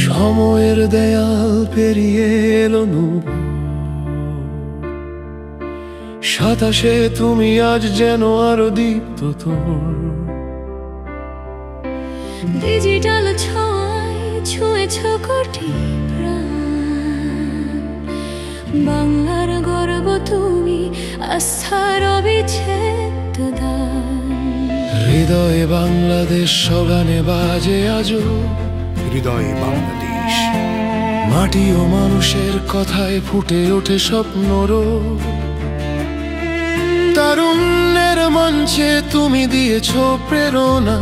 সময়ের দেয়াল পেরিয়ে এলো নূর, 27 তুমি আজ যেন আরো দীপ্ত তোর। ডিজিটাল ছোঁয়ায় ছুঁয়েছ কোটি প্রাণ, বাংলার গর্ব তুমি, আস্থার অবিচ্ছেদ্য দান। হৃদয়ে বাংলাদেশ সগানে বাজে আজও, হৃদয়ে বাংলাদেশ। মাটি ও মানুষের কথায় ফুটে ওঠে স্বপ্নর। তারুণ্যের মঞ্চে তুমি দিয়েছ প্রেরণা,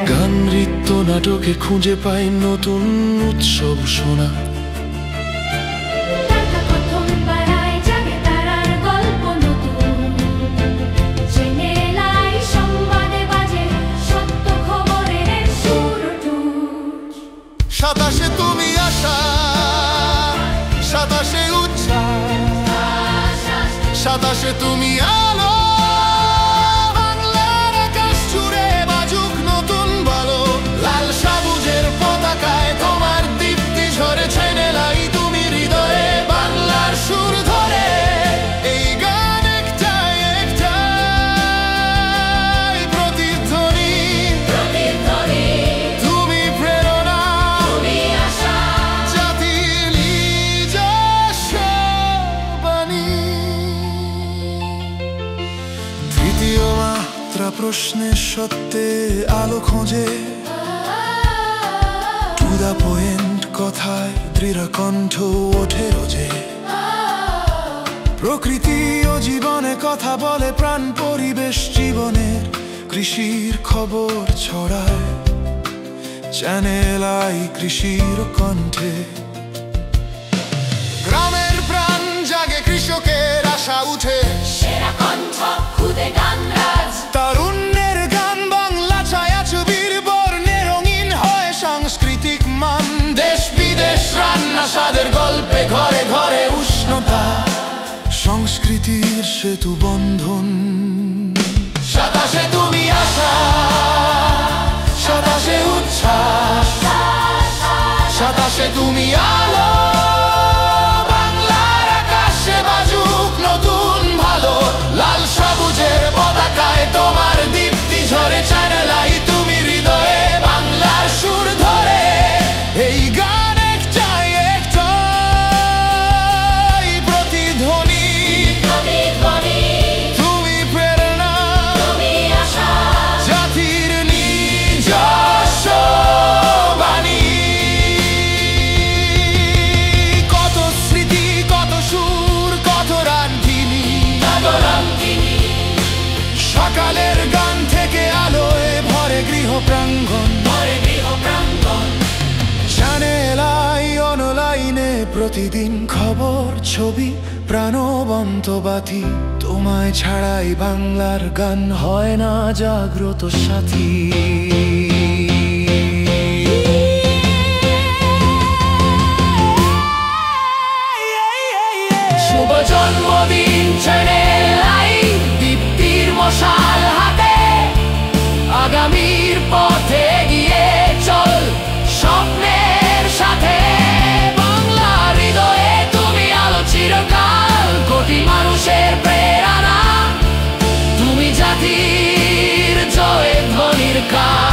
গান নৃত্য নাটকে খুঁজে পাই নতুন উৎসব শোনা। সাতাশে তুমি আশা, 27 উচ্ছ্বাস, 27 তুমি আলো, বাংলার আকাশ জুড়ে বাজুক নতুন বালো। লাল সবুজের পতাকায় তোমার দীপ্তি ঝরে ছেনেলাই তুমি হৃদয়ে বাংলার সুর ধরে। এই গান একটাই একটাই প্রতিধ্বনি, তুমি প্রেরণা, জাতির নিজস্ব বাণী। তৃতীয় মাত্রা প্রশ্নের সত্যে আলো খোঁজে, টু দ্য পয়েন্ট কথায় দৃঢ় কণ্ঠ ওঠে রোজে। প্রকৃতি ও জীবনে কথা বলে, প্রাণ পরিবেশ জীবনের কৃষির খবর ছড়ায়। চ্যানেল আই কৃষির কণ্ঠে, গ্রামের প্রাণ জাগে, কৃষকের আশা উঠে। সেরা কণ্ঠ খুদে গানরাজ, তারুণ্যের গান বাংলা ছায়াছবির বর্ণে রঙিন হয় সাংস্কৃতিক মান। দেশ বিদেশ রান্না স্বাদের গল্পে, ঘরে ঘরে উষ্ণতা, সংস্কৃতির সেতু বন্ধন। 27 তুমি আশা, 27 উচ্ছ্বাস, 27 তুমি আলো, বাংলার আকাশে বাজুক নতুন ভালো। লাল সবুজের পতাকায় তোমার দীপ্তি ঝরে চ্যানেলাই তুমি হৃদয়ে বাংলার সুর ধরে। এই গান একটাই একটাই প্রতিধ্বনি, তুমি প্রেরণা, জাতির নিজস্ব বাণী। কত স্মৃতি, কত সুর, কত রাঙ্গিনী, সকালের গান থেকে আলোয় ভরে গৃহ প্রাঙ্গণ। চ্যানেল আই অনলাইনে প্রতিদিন খবর, ছবি, প্রাণবন্ত বাতি। তোমায় ছাড়াই বাংলার গান হয় না জাগ্রত সাথী। শুভ জন্মদিন চ্যানেল আই, দীপ্তির মশাল হাতে, আগামীর পথে গিয়ে চল স্বপ্নের সাথে। বাংলার হৃদয়ে তুমি আলো চিরকাল, কোটি মানুষের প্রেরণা, তুমি জাতির জয় ধ্বনির কাল।